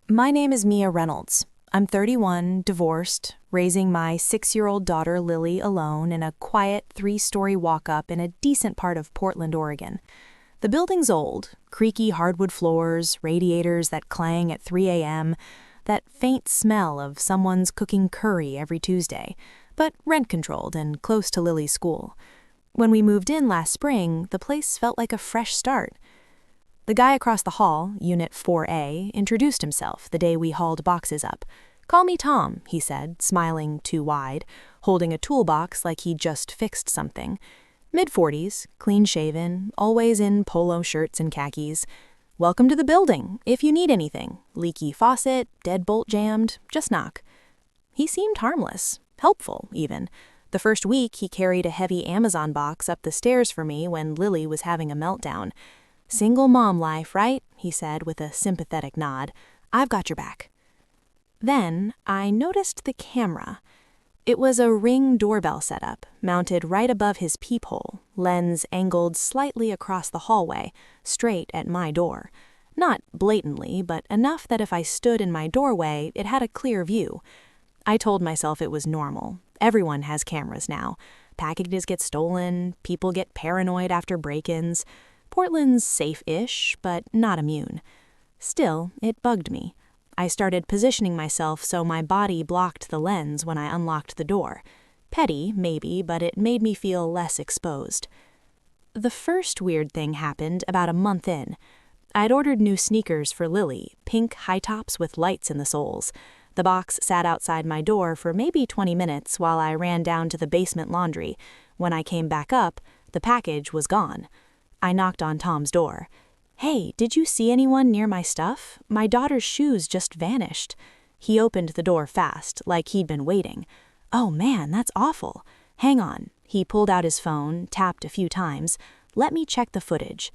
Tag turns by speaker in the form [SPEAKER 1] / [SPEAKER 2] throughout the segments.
[SPEAKER 1] My name is Mia Reynolds. I'm 31, divorced, raising my 6-year-old daughter Lily alone in a quiet 3-story walk-up in a decent part of Portland, Oregon. The building's old, creaky hardwood floors, radiators that clang at 3 a.m., that faint smell of someone's cooking curry every Tuesday, but rent-controlled and close to Lily's school. When we moved in last spring, the place felt like a fresh start. The guy across the hall, Unit 4A, introduced himself the day we hauled boxes up. "Call me Tom," he said, smiling too wide, holding a toolbox like he'd just fixed something. Mid-40s, clean-shaven, always in polo shirts and khakis. "Welcome to the building. If you need anything, leaky faucet, deadbolt jammed, just knock." He seemed harmless, helpful even. The first week, he carried a heavy Amazon box up the stairs for me when Lily was having a meltdown. "Single mom life, right?" he said with a sympathetic nod. "I've got your back." Then I noticed the camera. It was a Ring doorbell setup, mounted right above his peephole, lens angled slightly across the hallway, straight at my door. Not blatantly, but enough that if I stood in my doorway, it had a clear view. I told myself it was normal. Everyone has cameras now. Packages get stolen, people get paranoid after break-ins. Portland's safe-ish, but not immune. Still, it bugged me. I started positioning myself so my body blocked the lens when I unlocked the door. Petty, maybe, but it made me feel less exposed. The first weird thing happened about a month in. I'd ordered new sneakers for Lily, pink high tops with lights in the soles. The box sat outside my door for maybe 20 minutes while I ran down to the basement laundry. When I came back up, the package was gone. I knocked on Tom's door. "Hey, did you see anyone near my stuff? My daughter's shoes just vanished." He opened the door fast, like he'd been waiting. "Oh man, that's awful. Hang on." He pulled out his phone, tapped a few times. "Let me check the footage."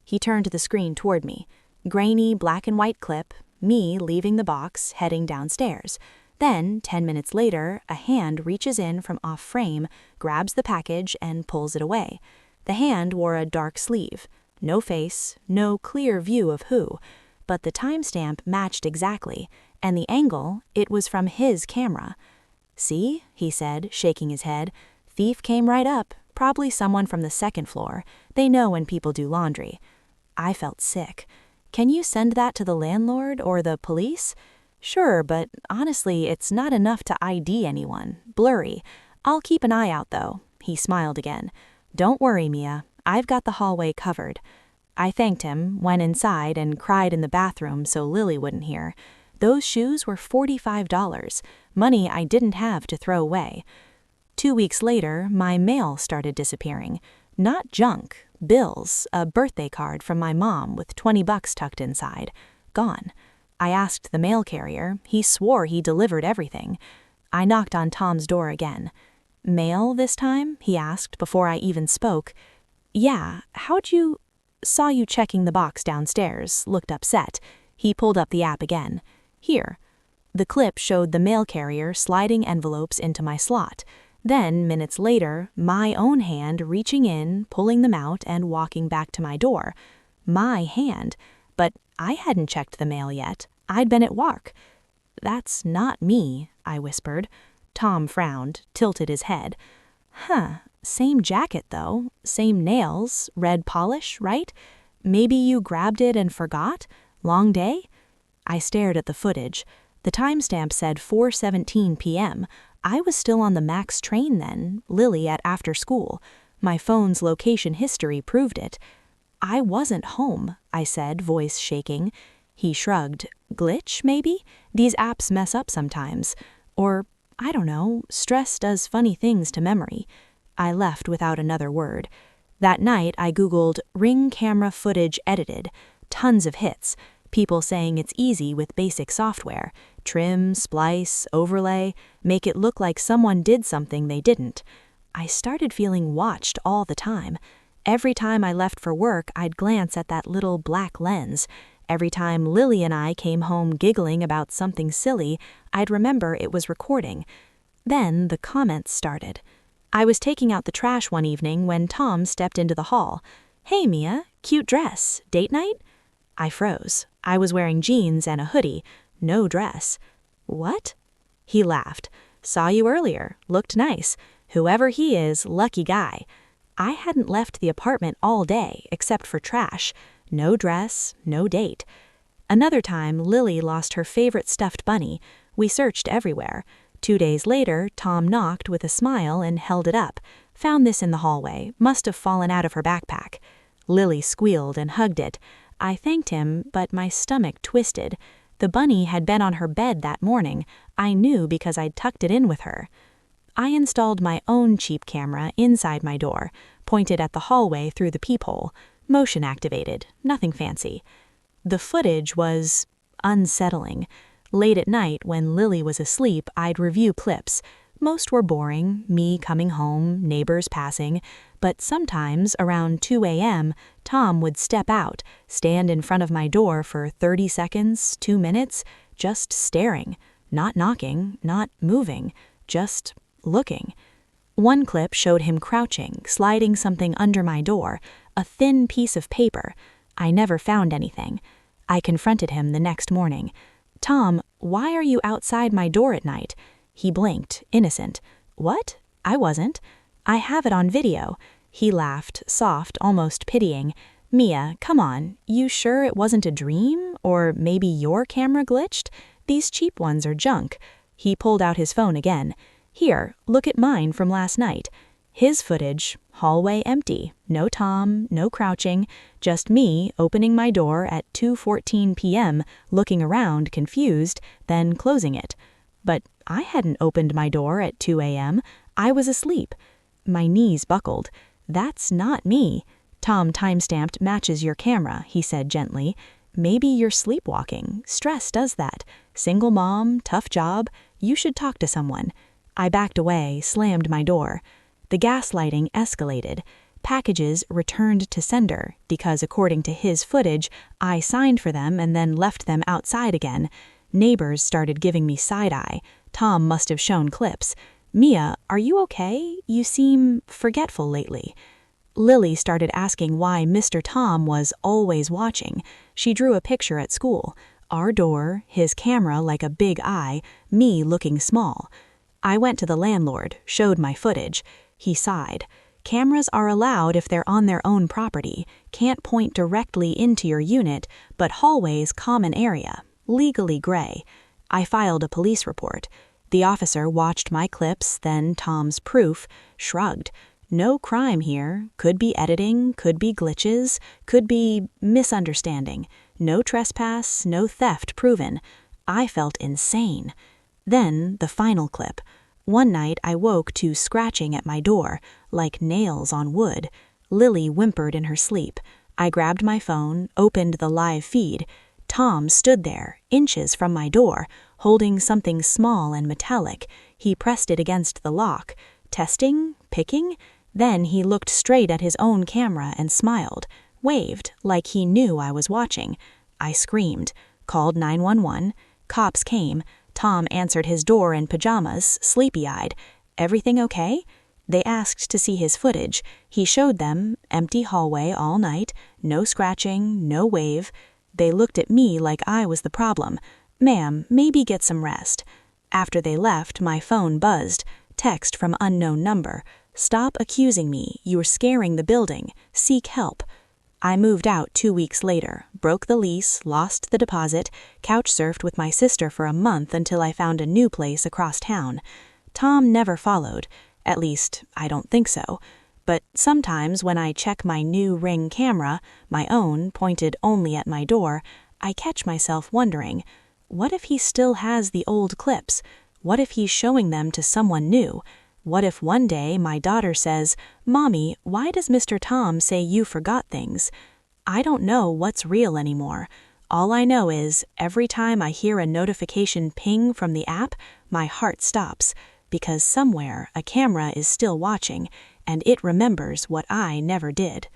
[SPEAKER 1] He turned the screen toward me. Grainy black and white clip, me leaving the box, heading downstairs. Then, 10 minutes later, a hand reaches in from off frame, grabs the package, and pulls it away. The hand wore a dark sleeve. No face, no clear view of who, but the timestamp matched exactly, and the angle, it was from his camera. "See?" he said, shaking his head. "Thief came right up, probably someone from the second floor. They know when people do laundry." I felt sick. "Can you send that to the landlord or the police?" "Sure, but honestly, it's not enough to ID anyone. Blurry. I'll keep an eye out, though." He smiled again. "Don't worry, Mia. I've got the hallway covered." I thanked him, went inside, and cried in the bathroom so Lily wouldn't hear. Those shoes were $45, money I didn't have to throw away. 2 weeks later, my mail started disappearing. Not junk, bills, a birthday card from my mom with $20 tucked inside. Gone. I asked the mail carrier. He swore he delivered everything. I knocked on Tom's door again. "Mail this time?" he asked before I even spoke. "Yeah, how'd you—" "Saw you checking the box downstairs, looked upset." He pulled up the app again. "Here." The clip showed the mail carrier sliding envelopes into my slot. Then, minutes later, my own hand reaching in, pulling them out, and walking back to my door. My hand. But I hadn't checked the mail yet. I'd been at work. "That's not me," I whispered. Tom frowned, tilted his head. "Huh, same jacket though, same nails, red polish, right? Maybe you grabbed it and forgot? Long day?" I stared at the footage. The timestamp said 4:17 p.m. I was still on the Max train then, Lily at after school. My phone's location history proved it. "I wasn't home," I said, voice shaking. He shrugged. "Glitch, maybe? These apps mess up sometimes. Or, I don't know, stress does funny things to memory." I left without another word. That night, I Googled Ring camera footage edited. Tons of hits. People saying it's easy with basic software. Trim, splice, overlay, make it look like someone did something they didn't. I started feeling watched all the time. Every time I left for work, I'd glance at that little black lens. Every time Lily and I came home giggling about something silly, I'd remember it was recording. Then the comments started. I was taking out the trash one evening when Tom stepped into the hall. "Hey, Mia, cute dress. Date night?" I froze. I was wearing jeans and a hoodie. no dress. What? He laughed. Saw you earlier. Looked nice. Whoever he is, lucky guy. I hadn't left the apartment all day, except for trash. No dress, no date. Another time, Lily lost her favorite stuffed bunny. We searched everywhere. 2 days later, Tom knocked with a smile and held it up. Found this in the hallway. Must have fallen out of her backpack. Lily squealed and hugged it. I thanked him, but my stomach twisted. The bunny had been on her bed that morning. I knew because I'd tucked it in with her. I installed my own cheap camera inside my door, pointed at the hallway through the peephole. Motion activated, nothing fancy. The footage was unsettling. Late at night, when Lily was asleep, I'd review clips. Most were boring, me coming home, neighbors passing, but sometimes, around 2 a.m., Tom would step out, stand in front of my door for 30 seconds, 2 minutes, just staring, not knocking, not moving, just looking. One clip showed him crouching, sliding something under my door, a thin piece of paper. I never found anything. I confronted him the next morning. Tom, why are you outside my door at night? He blinked, innocent. What? I wasn't. I have it on video. He laughed, soft, almost pitying. Mia, come on, you sure it wasn't a dream? Or maybe your camera glitched? These cheap ones are junk. He pulled out his phone again. Here, look at mine from last night. His footage, hallway empty, no Tom, no crouching, just me opening my door at 2:14 p.m., looking around, confused, then closing it. But I hadn't opened my door at 2 a.m. I was asleep. My knees buckled. That's not me. Tom timestamped matches your camera, he said gently. Maybe you're sleepwalking. Stress does that. Single mom, tough job. You should talk to someone. I backed away, slammed my door. The gaslighting escalated. Packages returned to sender because, according to his footage, I signed for them and then left them outside again. Neighbors started giving me side-eye. Tom must have shown clips. Mia, are you okay? You seem forgetful lately. Lily started asking why Mr. Tom was always watching. She drew a picture at school. Our door, his camera like a big eye, me looking small. I went to the landlord, showed my footage. He sighed. Cameras are allowed if they're on their own property, can't point directly into your unit, but hallways common area, legally gray. I filed a police report. The officer watched my clips, then Tom's proof, shrugged. No crime here. Could be editing, could be glitches, could be misunderstanding. No trespass, no theft proven. I felt insane. Then the final clip. One night I woke to scratching at my door, like nails on wood. Lily whimpered in her sleep. I grabbed my phone, opened the live feed. Tom stood there, inches from my door, holding something small and metallic. He pressed it against the lock. Testing? Picking? Then he looked straight at his own camera and smiled, waved like he knew I was watching. I screamed, called 911. Cops came. Tom answered his door in pajamas, sleepy-eyed. Everything okay? They asked to see his footage. He showed them, empty hallway all night, no scratching, no wave. They looked at me like I was the problem. Ma'am, maybe get some rest. After they left, my phone buzzed. Text from unknown number. Stop accusing me. You're scaring the building. Seek help. I moved out 2 weeks later, broke the lease, lost the deposit, couch-surfed with my sister for a month until I found a new place across town. Tom never followed. At least, I don't think so. But sometimes when I check my new Ring camera, my own, pointed only at my door, I catch myself wondering, what if he still has the old clips? What if he's showing them to someone new? What if one day my daughter says, "Mommy, why does Mr. Tom say you forgot things?" I don't know what's real anymore. All I know is, every time I hear a notification ping from the app, my heart stops, because somewhere a camera is still watching, and it remembers what I never did.